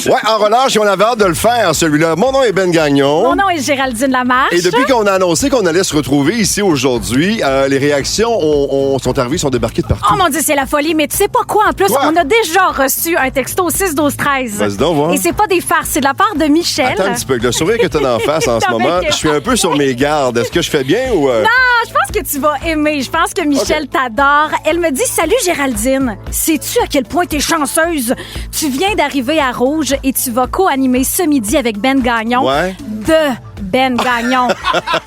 Ouais, en relâche, et on avait hâte de le faire, celui-là. Mon nom est Ben Gagnon. Mon nom est Géraldine Lamarche. Et depuis qu'on a annoncé qu'on allait se retrouver ici aujourd'hui, les réactions sont arrivées, sont débarquées de partout. Oh mon Dieu, c'est la folie. Mais tu sais pas quoi, en plus, on a déjà reçu un texto au 6-12-13. Vas-y donc, voir. Et c'est pas des farces, c'est de la part de Michel. Attends un petit peu, le sourire que tu as d'en face en ce moment, je suis un peu sur mes gardes. Est-ce que je fais bien ou... Non, je pense que tu vas aimer. Je pense que Michel t'adore. Elle me dit « Salut Géraldine, sais-tu à quel point t'es chanceuse? Tu viens d'arriver à Rouge et tu vas co-animer ce midi avec Ben Gagnon. Ouais. Ben Gagnon.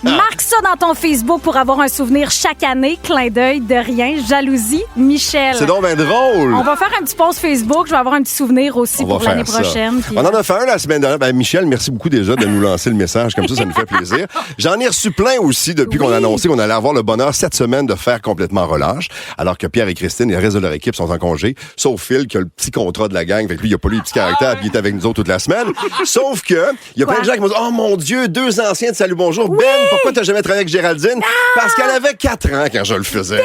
Marque ça dans ton Facebook pour avoir un souvenir chaque année. Clin d'œil, de rien, jalousie, Michel. C'est donc bien drôle. On va faire un petit post Facebook. Je vais avoir un petit souvenir aussi pour l'année prochaine. Puis, on en a fait un la semaine dernière. Ben, Michel, merci beaucoup déjà de nous lancer le message. Comme ça nous fait plaisir. J'en ai reçu plein aussi depuis qu'on a annoncé qu'on allait avoir le bonheur cette semaine de faire complètement relâche. Alors que Pierre et Christine et le reste de leur équipe sont en congé. Sauf Phil qui a le petit contrat de la gang. Fait que lui, il a pas lu le petit caractère puis il est avec nous autres toute la semaine. Sauf que il y a plein de gens qui m'ont dit « Oh mon Dieu, 2 anciens de Salut Bonjour. Oui! Ben, pourquoi t'as jamais travaillé avec Géraldine? » Parce qu'elle avait 4 ans quand je le faisais.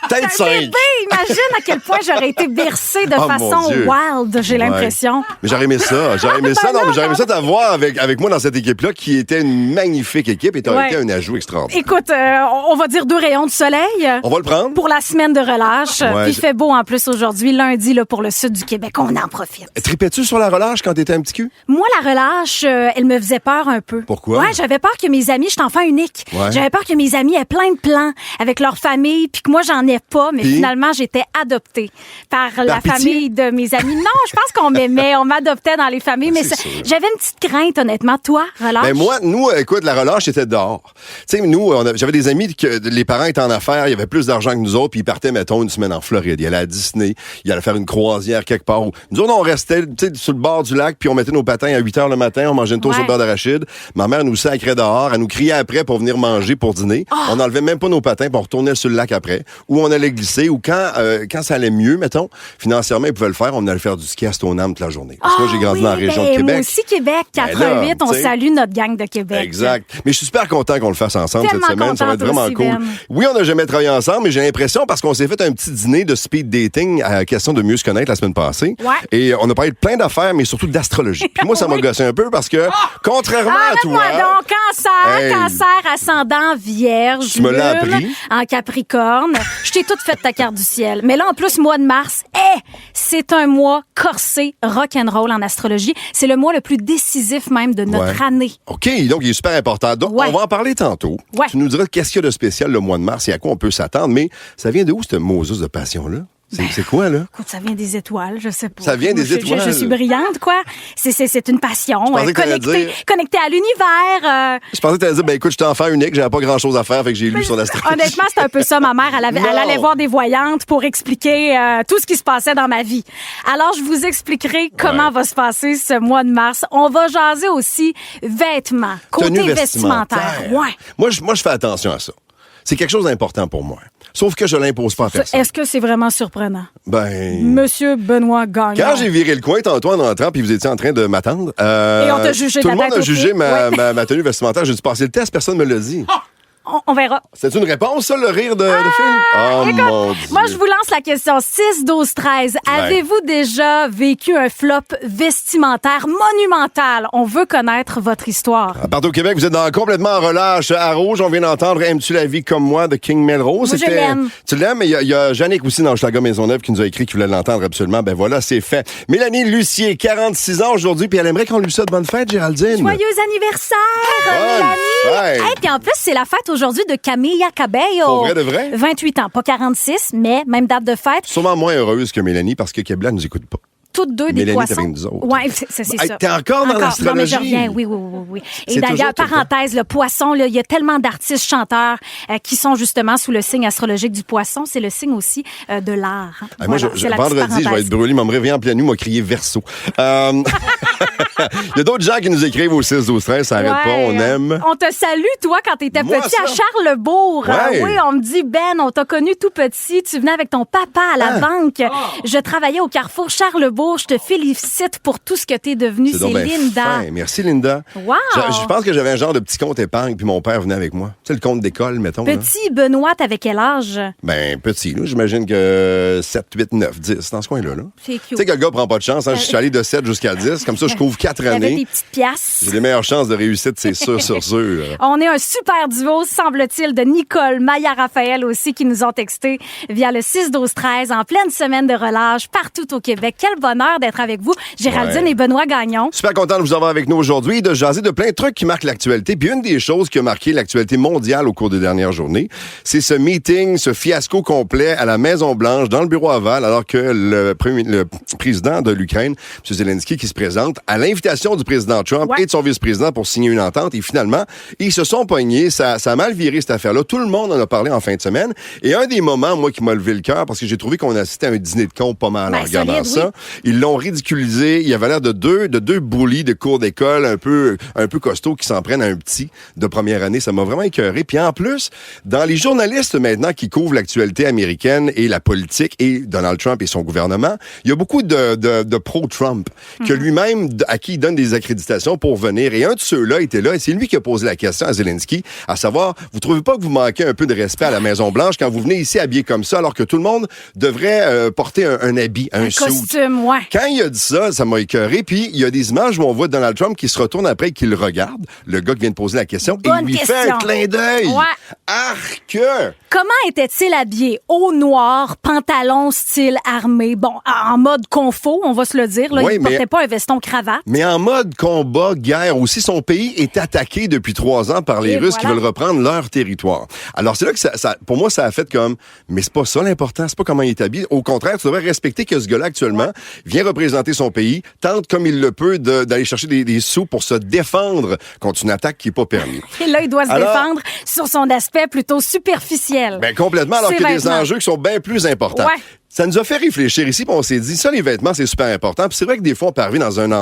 Peut-être 5. Bébé, imagine à quel point j'aurais été bercée de façon wild, j'ai l'impression. Mais j'aurais aimé ça. J'aurais aimé ça. Non, mais j'aurais aimé ça t'avoir avec moi dans cette équipe-là qui était une magnifique équipe et t'aurais été un ajout extraordinaire. Écoute, on va dire 2 rayons de soleil. On va le prendre. Pour la semaine de relâche. Ouais. Puis il fait beau en plus aujourd'hui, lundi, là, pour le sud du Québec. On en profite. Tripais-tu sur la relâche quand t'étais un petit cul? Moi, la relâche, elle me faisait peur un peu. Pourquoi? Ouais, j'avais peur que mes amis, je suis enfant unique. Ouais. J'avais peur que mes amis aient plein de plans avec leur famille, puis que moi, j'en ai pas. Mais finalement, j'étais adoptée par la famille de mes amis. Non, je pense qu'on m'aimait, on m'adoptait dans les familles. Mais j'avais une petite crainte, honnêtement. Toi, relâche? Ben moi, nous, écoute, la relâche, c'était dehors. Tu sais, nous, j'avais des amis que les parents étaient en affaires, il y avait plus d'argent que nous autres, puis ils partaient, mettons, une semaine en Floride. Ils allaient à Disney, ils allaient faire une croisière quelque part. Nous autres, on restait, tu sais, sur le bord du lac, puis on mettait nos patins à 8 h le matin, on mangeait une toast sur le beurre d'arachide. Ma mère nous sacrait dehors, elle nous criait après pour venir manger pour dîner. On n'enlevait même pas nos patins, puis on retournait sur le lac après. Ou on allait glisser, ou quand ça allait mieux, mettons, financièrement, ils pouvaient le faire, on allait faire du ski à Stoneham toute la journée. Parce que moi, j'ai grandi dans la région de Québec. Moi aussi, Québec, 88, on salue notre gang de Québec. Exact. Mais je suis super content qu'on le fasse ensemble cette semaine. Ça va être vraiment cool. Ben. Oui, on n'a jamais travaillé ensemble, mais j'ai l'impression, parce qu'on s'est fait un petit dîner de speed dating à question de mieux se connaître la semaine passée. Ouais. Et on a parlé de plein d'affaires, mais surtout d'astrologie. Puis moi, ça m'a gossé un peu parce que, contrairement à toi... donc, cancer, ascendant vierge, tu me l'as appris. En Capricorne. Je t'ai toute faite ta carte du ciel. Mais là, en plus, mois de mars, c'est un mois corsé rock'n'roll en astrologie. C'est le mois le plus décisif même de notre année. OK, donc il est super important. Donc, on va en parler tantôt. Ouais. Tu nous diras qu'est-ce qu'il y a de spécial le mois de mars et à quoi on peut s'attendre. Mais ça vient de où, cette Moses de passion-là? C'est quoi, là? Écoute, ça vient des étoiles, je sais pas. Ça vient des étoiles. Je suis brillante, quoi. C'est une passion. Connectée à l'univers. Je pensais que tu allais dire, ben écoute, j'étais enfant unique, j'avais pas grand-chose à faire, fait que j'ai lu sur l'astrologie. Honnêtement, c'est un peu ça, ma mère. Elle allait voir des voyantes pour expliquer tout ce qui se passait dans ma vie. Alors, je vous expliquerai comment va se passer ce mois de mars. On va jaser aussi vêtements, côté vestimentaire. Ouais. Moi, je fais attention à ça. C'est quelque chose d'important pour moi. Sauf que je l'impose pas à personne. Est-ce que c'est vraiment surprenant? Ben... Monsieur Benoît Gagnon. Quand j'ai viré le coin tantôt en entrant, puis vous étiez en train de m'attendre... Et on t'a jugé tout de la le monde tête a aux jugé pieds. ma tenue vestimentaire. J'ai dû passer le test, personne ne me l'a dit. On verra. C'est une réponse, ça, le rire de Phil? Oh, écoute, mon Dieu. Moi, je vous lance la question 6-12-13. Avez-vous déjà vécu un flop vestimentaire monumental? On veut connaître votre histoire. Partout au Québec, vous êtes complètement en relâche. À Rouge, on vient d'entendre « Aimes-tu la vie comme moi » de King Melrose. Moi, je l'aime. Tu l'aimes, mais il y a Jannick aussi dans Schlager Maisonneuve qui nous a écrit qu'il voulait l'entendre absolument. Ben voilà, c'est fait. Mélanie Lucier, 46 ans aujourd'hui, puis elle aimerait qu'on lui souhaite bonne fête, Géraldine. Joyeux anniversaire, Mélanie! Hey, puis en plus, c'est la fête aujourd'hui de Camilla Cabello. Pour vrai de vrai? 28 ans, pas 46, mais même date de fête. Sûrement moins heureuse que Mélanie parce que Kebla nous écoute pas. Toutes deux des Mélanie poissons. Avec nous autres. Oui, c'est ça. T'es encore dans l'astrologie? Non, mais je reviens, oui. Et C'est d'ailleurs, toujours parenthèse, le poisson, il y a tellement d'artistes chanteurs qui sont justement sous le signe astrologique du poisson. C'est le signe aussi de l'art. Moi, vendredi, je vais être brûlé, mais me réveiller en pleine nuit, m'a crié Verseau. Il y a d'autres gens qui nous écrivent au 6-12-13, ça n'arrête pas, on aime. On te salue, toi, quand t'étais Moi, petit ça. à Charlesbourg. Ouais. Oui, on me dit, Ben, on t'a connu tout petit. Tu venais avec ton papa à la banque. Je travaillais au Carrefour Charlesbourg. Je te félicite pour tout ce que t'es devenu. C'est donc bien Linda. fin. Merci, Linda. Wow. Je pense que j'avais un genre de petit compte épargne, puis mon père venait avec moi. Tu sais, le compte d'école, mettons. Là. Petit Benoît, t'avais quel âge? Ben, petit, là. J'imagine que 7, 8, 9, 10, dans ce coin-là. Là. C'est cute. Tu sais que le gars prend pas de chance. Hein? Je suis allé de 7 jusqu'à 10. Comme ça, je couvre 4 T'avais années. tes petites piastres. J'ai les meilleures chances de réussite, c'est sûr, sûr, sûr. On est un super duo, semble-t-il, de Nicole, Maya, Raphaël aussi, qui nous ont texté via le 6-12-13 en pleine semaine de relâche partout au Québec. Quel bonheur d'être avec vous, Géraldine Ouais. et Benoît Gagnon. Super content de vous avoir avec nous aujourd'hui et de jaser de plein de trucs qui marquent l'actualité. Puis une des choses qui a marqué l'actualité mondiale au cours des dernières journées, c'est ce meeting, ce fiasco complet à la Maison-Blanche, dans le bureau aval, alors que le président de l'Ukraine, M. Zelensky, qui se présente à l'invitation du président Trump et de son vice-président pour signer une entente. Et finalement, ils se sont pognés. Ça a mal viré, cette affaire-là. Tout le monde en a parlé en fin de semaine. Et un des moments, moi, qui m'a levé le cœur, parce que j'ai trouvé qu'on assistait à un dîner de cons pas mal en regardant solide, ça. oui. Ils l'ont ridiculisé. Il avait l'air de deux bullies de cours d'école un peu costauds qui s'en prennent à un petit de première année. Ça m'a vraiment écœuré. Puis en plus, dans les journalistes maintenant qui couvrent l'actualité américaine et la politique et Donald Trump et son gouvernement, il y a beaucoup de pro-Trump que lui-même, à qui il donne des accréditations pour venir. Et un de ceux-là était là et c'est lui qui a posé la question à Zelensky, à savoir, vous trouvez pas que vous manquez un peu de respect à la Maison-Blanche quand vous venez ici habillé comme ça alors que tout le monde devrait porter un habit, un suit? Costume, ouais. Quand il a dit ça, ça m'a écœuré. Puis, il y a des images où on voit Donald Trump qui se retourne après et qui le regarde, le gars qui vient de poser la question, et Bonne il lui question. fait un clin d'œil. Ouais. Arc! Comment était-il habillé? Haut noir, pantalon style armé. Bon, en mode confo, on va se le dire. Là, Oui, il mais- portait pas un veston cravate. Mais en mode combat, guerre aussi, son pays est attaqué depuis 3 ans par les Et Russes qui voilà. veulent reprendre leur territoire. Alors, c'est là que ça, pour moi, ça a fait comme, mais c'est pas ça l'important, c'est pas comment il est habillé. Au contraire, tu devrais respecter que ce gars-là, actuellement, vient représenter son pays, tente comme il le peut d'aller chercher des sous pour se défendre contre une attaque qui est pas permise. Et là, il doit se Alors- défendre sur son aspect plutôt superficiel. Ben complètement, alors Ses qu'il y a des vêtements. enjeux qui sont bien plus importants. Ouais. Ça nous a fait réfléchir ici, puis on s'est dit, ça, les vêtements, c'est super important. Puis c'est vrai que des fois, on peut arriver dans un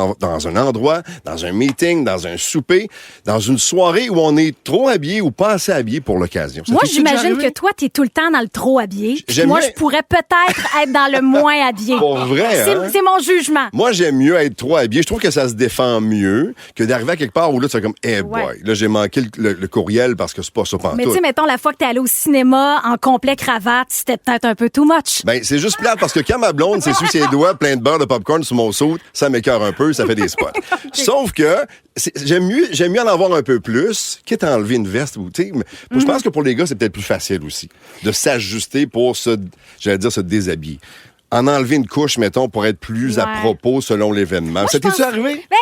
endroit, dans un meeting, dans un souper, dans une soirée où on est trop habillé ou pas assez habillé pour l'occasion. Ça Moi, t'est-tu déjà j'imagine arrivé? que toi, t'es tout le temps dans le trop habillé. Puis J'aime moi, bien- je pourrais peut-être être dans le moins habillé. Pour vrai, hein? C'est mon jugement. Moi, j'aime mieux être trop habillé. Je trouve que ça se défend mieux que d'arriver à quelque part où là, tu fais comme, hey boy, Ouais. là, j'ai manqué le courriel parce que c'est pas ça pantoute. Mais tu sais, mettons, la fois que t'es allé au cinéma en complet cravate, c'était peut-être un peu too much. Ben, c'est juste plate parce que quand ma blonde s'essuie ses doigts plein de beurre de popcorn sur mon saut, ça m'écœure un peu, ça fait des spots. Sauf que j'aime mieux en avoir un peu plus, quitte à enlever une veste. Ou, tu sais, je pense que pour les gars, c'est peut-être plus facile aussi de s'ajuster pour se déshabiller. En enlever une couche, mettons, pour être plus à Ouais. propos selon l'événement. Ça t'est-tu arrivé? Ben,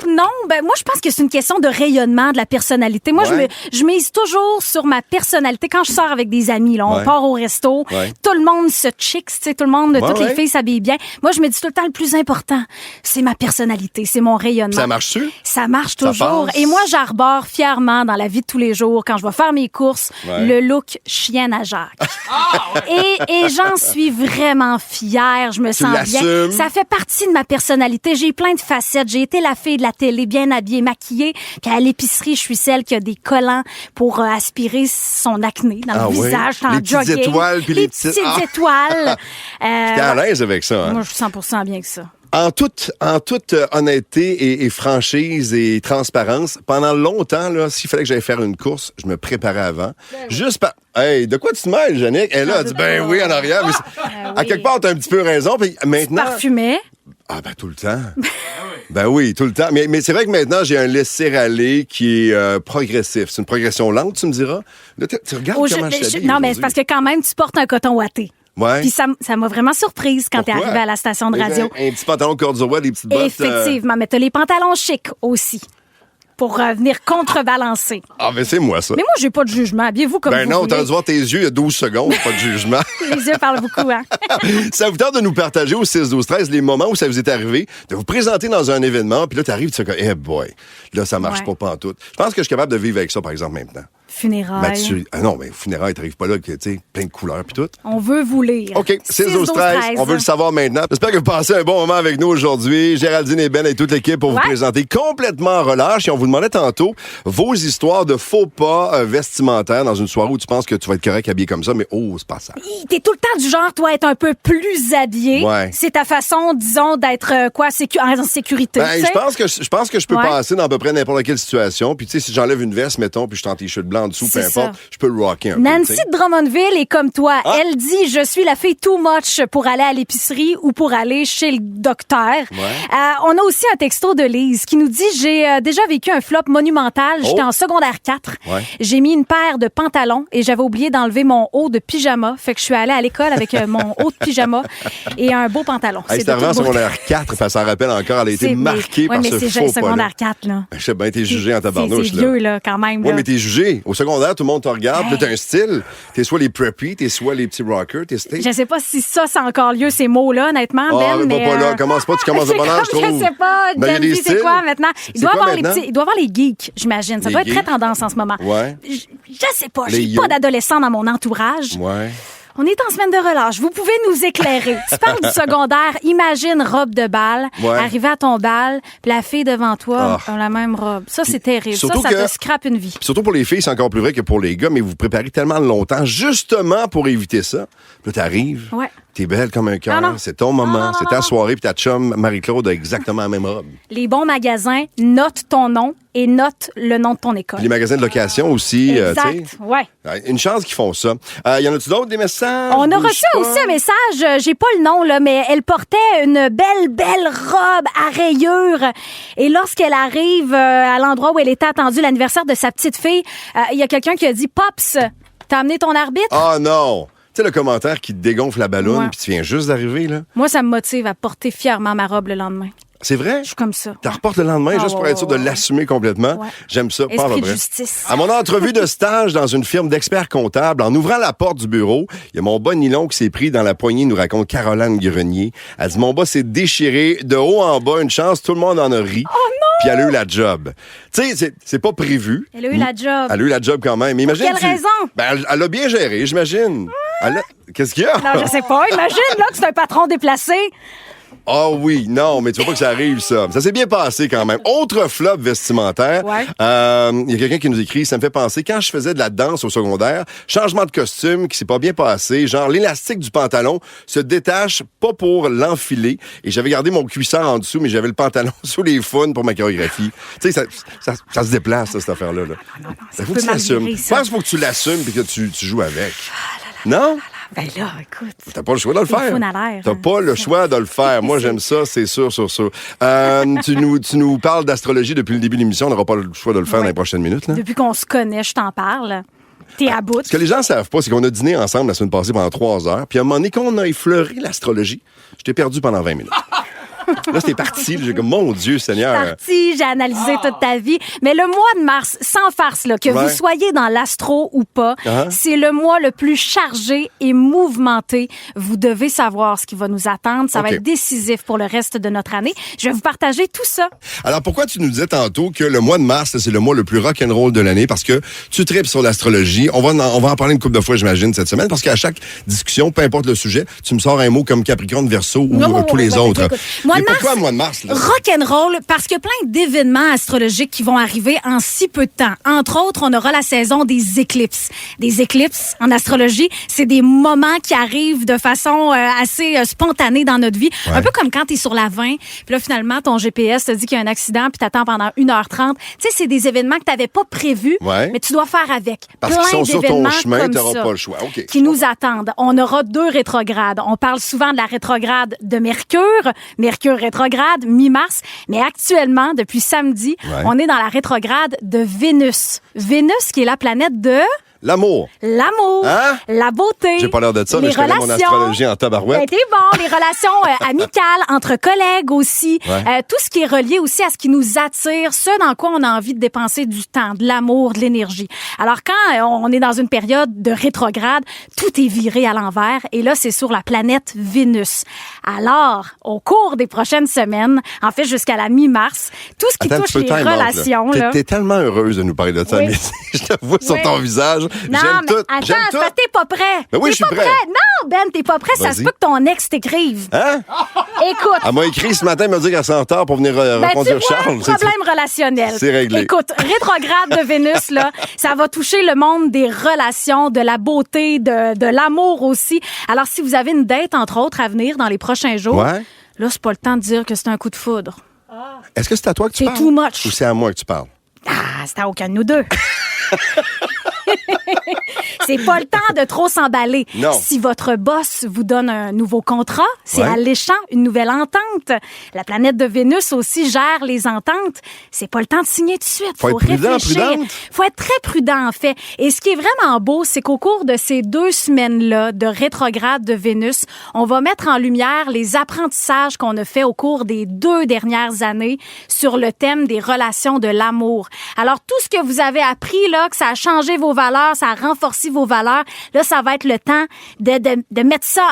non, ben moi je pense que c'est une question de rayonnement de la personnalité. Moi Ouais. je mise toujours sur ma personnalité quand je sors avec des amis là, on Ouais. part au resto, Ouais. tout le monde se chicks, tu sais, tout le monde, toutes ouais. les filles s'habillent bien. Moi je me dis tout le temps le plus important, c'est ma personnalité, c'est mon rayonnement. Ça marche-tu? Ça marche Ça toujours. passe? Et moi, j'arbore fièrement dans la vie de tous les jours, quand je vais faire mes courses, Ouais. le look chienne à Jacques. Et j'en suis vraiment fière. Je me sens bien. l'assumes? Ça fait partie de ma personnalité. J'ai plein de facettes. J'ai été la fille de la télé, bien habillée, maquillée. Puis à l'épicerie, je suis celle qui a des collants pour aspirer son acné dans Ah le oui? visage, en Les petites jogging. étoiles, puis les petites- Ah! étoiles. T'es à l'aise avec ça, hein? Moi, je suis 100% bien que ça. En toute honnêteté et franchise et transparence, pendant longtemps, là, s'il fallait que j'aille faire une course, je me préparais avant. Juste par... Hey, de quoi tu te mêles, Jannick? Elle là, elle dit, ben oui, en arrière. Mais à quelque part, t'as un petit peu raison. Puis maintenant... Parfumé. Ah, ben tout le temps. Ben oui, tout le temps. Mais c'est vrai que maintenant, j'ai un laisser-aller qui est progressif. C'est une progression lente, tu me diras. Là, tu regardes comment je t'habille Non, mais aujourd'hui. c'est parce que quand même, tu portes un coton ouaté. Ouais. Puis ça m'a vraiment surprise quand t'es Pourquoi? arrivé à la station de radio. Un petit pantalon corduroy, des petites bottes. Effectivement, mais t'as les pantalons chics aussi pour venir contrebalancer. Ah, mais c'est moi, ça. Mais moi, j'ai pas de jugement. Habillez-vous comme Ben vous non, voulez. t'as dû voir tes yeux il y a 12 secondes, pas de jugement. Les yeux parlent beaucoup, hein? Ça vous tente de nous partager au 6-12-13 les moments où ça vous est arrivé de vous présenter dans un événement, puis là, t'arrives, tu fais comme, hey boy, là, ça marche Ouais. pas pantoute. Je pense que je suis capable de vivre avec ça, par exemple, maintenant. Funérailles. Ah non, mais funérailles, t'arrives pas là, tu sais, plein de couleurs puis tout. On veut vous lire. OK, 6-12-13, on veut le savoir maintenant. J'espère que vous passez un bon moment avec nous aujourd'hui. Géraldine et Ben et toute l'équipe pour vous présenter complètement en relâche. Et on vous demandait tantôt vos histoires de faux pas vestimentaires dans une soirée où tu penses que tu vas être correct habillé comme ça, mais c'est pas ça. T'es tout le temps du genre, toi, être un peu plus habillé. Ouais. C'est ta façon, disons, d'être en sécurité. Ben, je pense que je peux passer dans à peu près n'importe quelle situation. Puis tu sais, si j'enlève une veste, mettons, puis je suis en t-shirt blanc en dessous, peu importe, je peux le rocker un peu. Nancy de Drummondville est comme toi. Elle dit, je suis la fille too much pour aller à l'épicerie ou pour aller chez le docteur. On a aussi un texto de Lise qui nous dit, j'ai déjà vécu un flop monumental. J'étais en secondaire 4. J'ai mis une paire de pantalons et j'avais oublié d'enlever mon haut de pyjama. Fait que je suis allée à l'école avec mon haut de pyjama et un beau pantalon. C'est arrivé en secondaire 4, ça s'en rappelle encore. Elle a été marquée par ce faux pas. Oui, mais c'est secondaire 4, là. Je sais bien, t'es jugé en tabarnouche. C'est vieux, là, quand même. Oui, mais t'es jugé. Au secondaire, tout le monde te regarde. Là, t'as un style. T'es soit les preppy, t'es soit les petits rockers, t'es style. Je sais pas si ça, c'est encore lieu, ces mots-là, honnêtement, Ben. Mais pas là. Commence pas, tu commences de bonne heure, je trouve. Je sais pas. Ben, c'est quoi maintenant? Il doit avoir les geeks, j'imagine. Ça doit être très tendance en ce moment. Ouais. Je sais pas. J'ai pas d'adolescents dans mon entourage. Ouais. On est en semaine de relâche. Vous pouvez nous éclairer. Tu parles du secondaire. Imagine robe de bal. Arriver à ton bal, puis la fille devant toi a la même robe. Ça, c'est terrible. Ça te scrape une vie. Surtout pour les filles, c'est encore plus vrai que pour les gars, mais vous préparez tellement longtemps justement pour éviter ça. Là, t'arrives. T'es belle comme un cœur. C'est ton moment. C'est ta soirée, puis ta chum, Marie-Claude, a exactement la même robe. Les bons magasins notent ton nom et notent le nom de ton école. Puis les magasins de location aussi. Exact, Une chance qu'ils font ça. Y en a-tu d'autres, des messages? On a reçu aussi un message, j'ai pas le nom, là, mais elle portait une belle robe à rayures. Et lorsqu'elle arrive à l'endroit où elle était attendue, l'anniversaire de sa petite fille, il y a quelqu'un qui a dit « Pops, t'as amené ton arbitre? » Ah non! Tu sais, le commentaire qui te dégonfle la ballonne, puis tu viens juste d'arriver, là. Moi, ça me motive à porter fièrement ma robe le lendemain. C'est vrai? Je suis comme ça. Tu reportes le lendemain juste pour être sûr de l'assumer complètement. J'aime ça. Esprit de justice. À mon entrevue de stage dans une firme d'experts comptables, en ouvrant la porte du bureau, il y a mon bas nylon qui s'est pris dans la poignée, nous raconte Caroline Grenier. Elle dit, mon bas s'est déchiré de haut en bas. Une chance, tout le monde en a ri. Oh non! Puis elle a eu la job. Tu sais, c'est pas prévu. Elle a eu la job. Elle a eu la job quand même. Imagine, pour quelle raison? Ben, elle a bien géré, j'imagine. Qu'est-ce qu'il y a? Non, je sais pas. Imagine, là, que c'est un patron déplacé. Ah oui, non, mais tu vois pas que ça arrive, ça. Ça s'est bien passé quand même. Autre flop vestimentaire. Il y a quelqu'un qui nous écrit, ça me fait penser, quand je faisais de la danse au secondaire, changement de costume qui s'est pas bien passé, genre l'élastique du pantalon se détache pas pour l'enfiler, et j'avais gardé mon cuissard en dessous, mais j'avais le pantalon sous les faunes pour ma chorégraphie. Tu sais, ça se déplace, ça, cette affaire-là. Non, ça faut que tu l'assumes. Je pense qu'il faut que tu l'assumes et que tu joues avec. Non? Ben là, écoute. T'as pas le choix de le faire. T'as pas le choix de le faire. Moi, j'aime ça, c'est sûr, sur ça. Tu nous parles d'astrologie depuis le début de l'émission. On n'aura pas le choix de le faire dans les prochaines minutes. Là. Depuis qu'on se connaît, je t'en parle. T'es à bout. Ce que les gens savent pas, c'est qu'on a dîné ensemble la semaine passée pendant 3 heures. Puis à un moment donné, quand on a effleuré l'astrologie, je t'ai perdu pendant 20 minutes. Là, c'était parti. J'ai comme, mon Dieu, Seigneur. C'est parti, j'ai analysé toute ta vie. Mais le mois de mars, sans farce, là, que vous soyez dans l'astro ou pas, c'est le mois le plus chargé et mouvementé. Vous devez savoir ce qui va nous attendre. Ça va être décisif pour le reste de notre année. Je vais vous partager tout ça. Alors, pourquoi tu nous disais tantôt que le mois de mars, c'est le mois le plus rock'n'roll de l'année? Parce que tu tripes sur l'astrologie. On va en parler une couple de fois, j'imagine, cette semaine. Parce qu'à chaque discussion, peu importe le sujet, tu me sors un mot comme Capricorne, Verseau ou tous les autres. Pourquoi le mois de mars? Rock'n'roll, parce qu'il y a plein d'événements astrologiques qui vont arriver en si peu de temps. Entre autres, on aura la saison des éclipses. Des éclipses, en astrologie, c'est des moments qui arrivent de façon assez spontanée dans notre vie. Un peu comme quand tu es sur la 20, puis là, finalement, ton GPS te dit qu'il y a un accident, puis t'attends pendant 1h30. Tu sais, c'est des événements que tu n'avais pas prévus, mais tu dois faire avec. Parce qu'ils sont sur ton chemin, tu n'auras pas le choix. Qui nous attendent. On aura 2 rétrogrades. On parle souvent de la rétrograde de Mercure. Mercure rétrograde, mi-mars. Mais actuellement, depuis samedi, on est dans la rétrograde de Vénus. Vénus, qui est la planète de... L'amour. L'amour, Hein? la beauté. J'ai pas l'air de ça, mais les je connais mon relations. astrologie en tabarouette. Ben, t'es bon, les relations amicales entre collègues aussi. Ouais. Tout ce qui est relié aussi à ce qui nous attire, ce dans quoi on a envie de dépenser du temps, de l'amour, de l'énergie. Alors, quand on est dans une période de rétrograde, tout est viré à l'envers. Et là, c'est sur la planète Vénus. Alors, au cours des prochaines semaines, en fait, jusqu'à la mi-mars, tout ce qui Attends un touche petit peu, les time out, là. relations... là. T'es tellement heureuse de nous parler de ça, Oui. mais je te vois sur Oui. ton visage. Non, J'aime mais tout. attends, J'aime c'est tout. parce que t'es pas prêt. Ben oui, T'es je suis pas prêt. Non, Ben, t'es pas prêt. Ça se Vas-y. peut que ton ex t'écrive. Hein? Écoute. Elle m'a écrit ce matin, elle m'a dit qu'elle s'en en retard pour venir Ben, reconduire tu vois, Charles. problème relationnel. C'est réglé. Écoute, rétrograde de Vénus, là, ça va toucher le monde des relations, de la beauté, de l'amour aussi. Alors, si vous avez une date, entre autres, à venir dans les prochains jours, Ouais. là, c'est pas le temps de dire que c'est un coup de foudre. Est-ce que c'est à toi que tu C'est parles? too much. Ou c'est à moi que tu parles? Ah, c'est à aucun de nous deux. C'est pas le temps de trop s'emballer. Non. Si votre boss vous donne un nouveau contrat, c'est Ouais. alléchant, une nouvelle entente. La planète de Vénus aussi gère les ententes. C'est pas le temps de signer tout de suite. Faut être prudent, réfléchir. prudente. Faut être très prudent, en fait. Et ce qui est vraiment beau, c'est qu'au cours de ces 2 semaines-là de rétrograde de Vénus, on va mettre en lumière les apprentissages qu'on a fait au cours des 2 dernières années sur le thème des relations de l'amour. Alors, tout ce que vous avez appris, là, que ça a changé vos valeurs, ça a renforcé vos valeurs, là, ça va être le temps de mettre ça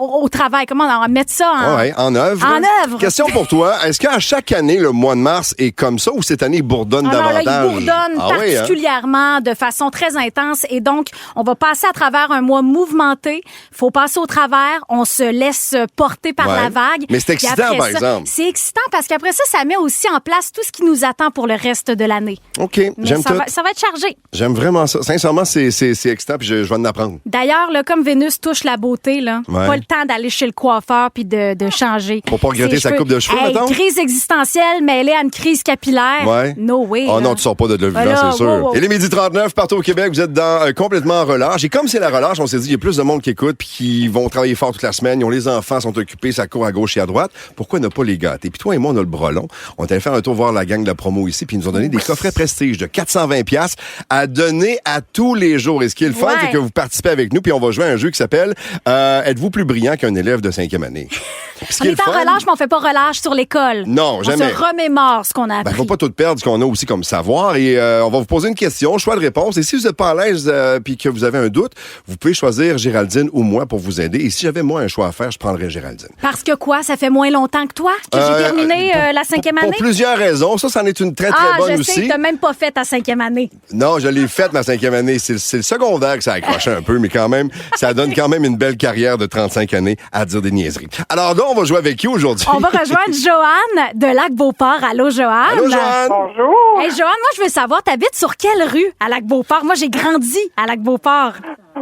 au travail. Comment on va mettre ça En œuvre. En œuvre. Question pour toi. Est-ce qu'à chaque année, le mois de mars est comme ça ou cette année, il bourdonne Ah non, là, davantage? il bourdonne Ah oui, hein? particulièrement de façon très intense. Et donc, on va passer à travers un mois mouvementé. Faut passer au travers. On se laisse porter par Ouais. la vague. Mais c'est Puis excitant, après par ça, exemple. C'est excitant parce qu'après ça, ça met aussi en place tout ce qui nous attend pour le reste de l'année. OK, Mais j'aime tout. ça va être chargé. J'aime vraiment ça. Sincèrement, c'est excitant, puis je vais en apprendre. D'ailleurs, là, comme Vénus touche la beauté, là, Ouais. pas le temps d'aller chez le coiffeur puis de changer. Pour pas regretter Ses sa coupe de cheveux, Hey, mettons? crise existentielle mêlée à une crise capillaire. Ouais. No way. Oh là. non, tu sors pas de là vivant, Voilà, c'est sûr. wow, wow. Et les midi 39, partout au Québec, vous êtes dans complètement en relâche. Et comme c'est la relâche, on s'est dit, il y a plus de monde qui écoute puis qui vont travailler fort toute la semaine. Ils ont les enfants, sont occupés, ça court à gauche et à droite. Pourquoi ne pas les gâter? Puis toi et moi, on a le bras long. On est allé faire un tour voir la gang de la promo ici, puis ils nous ont donné des coffrets prestige de 420$ à donner à tous les jours. Et ce qui est le fun, Ouais. c'est que vous participez avec nous, puis on va jouer à un jeu qui s'appelle Êtes-vous plus brillant qu'un élève de 5e année? Puis ce On qui est le en fun- relâche, mais on fait pas relâche sur l'école. Non, jamais. On se remémore ce qu'on a appris. Ben, faut pas tout perdre ce qu'on a aussi comme savoir. Et on va vous poser une question, choix de réponse. Et si vous n'êtes pas à l'aise puis que vous avez un doute, vous pouvez choisir Géraldine ou moi pour vous aider. Et si j'avais moi un choix à faire, je prendrais Géraldine. Parce que quoi? Ça fait moins longtemps que toi que j'ai terminé la 5e année? Pour plusieurs raisons. Ça, c'en est une très, très bonne je aussi. sais, t'as même pas fait ta 5e année. Non, je l'ai faite, ma 5e année. C'est le secondaire que ça a accroché un peu, mais quand même, ça donne quand même une belle carrière de 35 années à dire des niaiseries. Alors là, on va jouer avec qui aujourd'hui? On va rejoindre Joanne de Lac-Beauport. Allô, Joanne? Allô, Joanne? Bonjour. Hey, Joanne, moi, je veux savoir, t'habites sur quelle rue à Lac-Beauport? Moi, j'ai grandi à Lac-Beauport.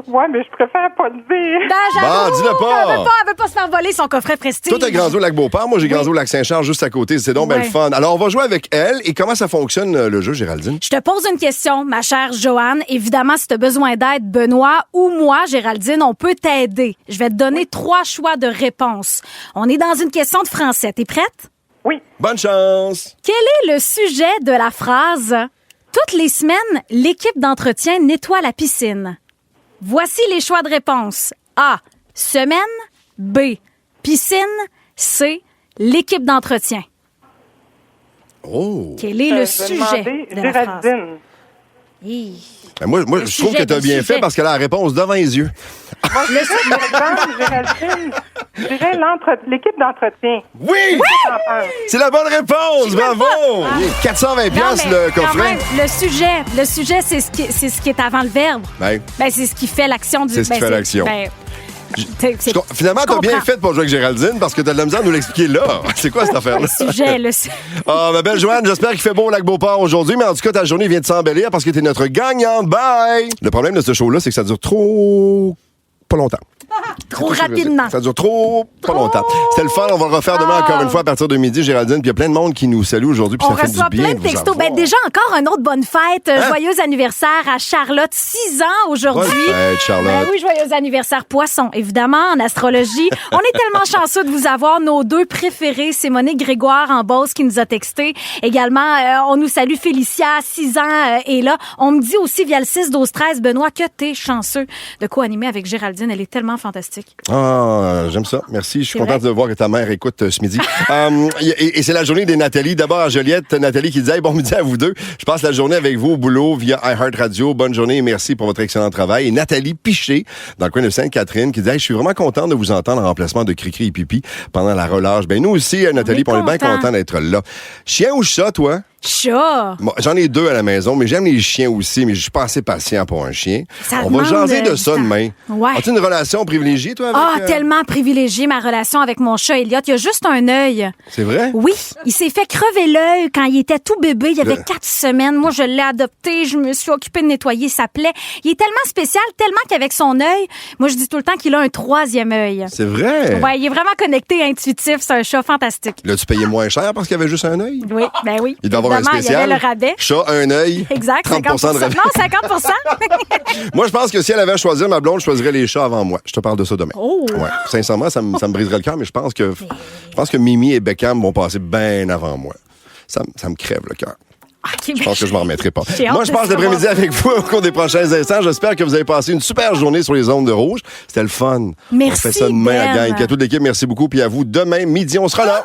Ouais, mais je préfère pas le dire. Ben, j'avoue, Bon, dis-le pas. Elle veut pas se faire voler son coffret prestige. Toi, t'as grandi au Lac-Beauport. Moi, j'ai grandi au Lac-Saint-Charles, juste à côté. C'est donc Ouais. bien le fun. Alors, on va jouer avec elle. Et comment ça fonctionne, le jeu, Géraldine? Je te pose une question, ma chère Joanne. Évidemment, si tu as besoin d'aide, Benoît ou moi, Géraldine, on peut t'aider. Je vais te donner 3 choix de réponse. On est dans une question de français. T'es prête? Oui. Bonne chance! Quel est le sujet de la phrase « Toutes les semaines, l'équipe d'entretien nettoie la piscine ». Voici les choix de réponse. A. Semaine. B. Piscine. C. L'équipe d'entretien. Oh! Quel est le Je vais sujet demander de la phrase? Géraldine. Hi. Ben, moi je trouve sujet, que t'as le bien sujet. fait parce qu'elle a la réponse devant les yeux. Moi, je vais Géraldine. Je dirais l'équipe d'entretien. Oui! T'en penses? C'est la bonne réponse! Bravo! Ah. 420 Non, piastres, mais le quand coffret. même, le sujet, c'est ce qui est avant le verbe. Ben, Ben, c'est ce qui fait l'action du... C'est ce qui fait l'action. Finalement, t'as bien fait pour jouer avec Géraldine parce que t'as de la misère à nous l'expliquer là. C'est quoi cette affaire-là? Le sujet, Ah, ma belle Joanne, j'espère qu'il fait beau au Lac-Beauport aujourd'hui, mais en tout cas, ta journée vient de s'embellir parce que t'es notre gagnante. Bye! Le problème de ce show-là, c'est que ça dure trop... pas longtemps. Trop rapidement. Ça dure pas longtemps. C'était le fun. On va le refaire demain encore une fois à partir de midi, Géraldine. Puis il y a plein de monde qui nous salue aujourd'hui. Puis On ça fait du reçoit bien plein de de vous textos. avoir. Déjà, encore une autre bonne fête. Joyeux anniversaire à Charlotte. 6 ans aujourd'hui. Bonne fête, Charlotte. Oui, joyeux anniversaire poisson, évidemment, en astrologie. On est tellement chanceux de vous avoir. Nos deux préférés, c'est Monique Grégoire en Beauce qui nous a texté. Également, on nous salue Félicia, 6 ans, est là. On me dit aussi via le 6-12-13, Benoît, que t'es chanceux de co-animer avec Géraldine. Elle est tellement fantastique. Ah, j'aime ça. Merci. Je suis content de voir que ta mère écoute ce midi. Et c'est la journée des Nathalie. D'abord à Joliette, Nathalie qui disait hey, bon midi à vous deux. Je passe la journée avec vous au boulot via iHeartRadio. Bonne journée et merci pour votre excellent travail. Et Nathalie Piché, dans le coin de Sainte-Catherine, qui disait hey, je suis vraiment content de vous entendre en remplacement de Cricri et Pipi pendant la relâche. Ben nous aussi, Nathalie, on est bien content d'être là. Chien ou chat, toi? Chat. Bon, j'en ai 2 à la maison, mais j'aime les chiens aussi, mais je suis pas assez patient pour un chien. Ça On va demande jaser de ça du temps. demain. Ouais. As-tu une relation privilégiée, toi, avec... Tellement privilégiée, ma relation avec mon chat Elliot. Il a juste un œil. C'est vrai? Oui, il s'est fait crever l'œil quand il était tout bébé. Il avait 4 semaines. Moi, je l'ai adopté. Je me suis occupée de nettoyer sa plaie. Il est tellement spécial, tellement qu'avec son œil, moi, je dis tout le temps qu'il a un 3e œil. C'est vrai? Ouais, il est vraiment connecté, intuitif. C'est un chat fantastique. L'as-tu payé moins cher parce qu'il avait juste un œil? Oui, ben oui. Il doit avoir un Évidemment, spécial. Il y avait le rabais. Chat, un œil. Exact, 30% de rabais. Non, 50%. Moi, je pense que si elle avait à choisir, ma blonde choisirait les chats avant moi. Je te parle de ça demain. Oh. Ouais. Sincèrement, ça me briserait le cœur, mais je pense que Mimi et Beckham vont passer bien avant moi. Ça me crève le cœur. Okay, Je pense que je m'en remettrai pas. J'ai hâte Moi, je de passe l'après-midi savoir. avec vous au cours des prochains instants. J'espère que vous avez passé une super journée sur les ondes de Rouge. C'était le fun. Merci, On fait ça demain à Ben. gang. À toute l'équipe, merci beaucoup. Puis à vous, demain, midi, on sera là.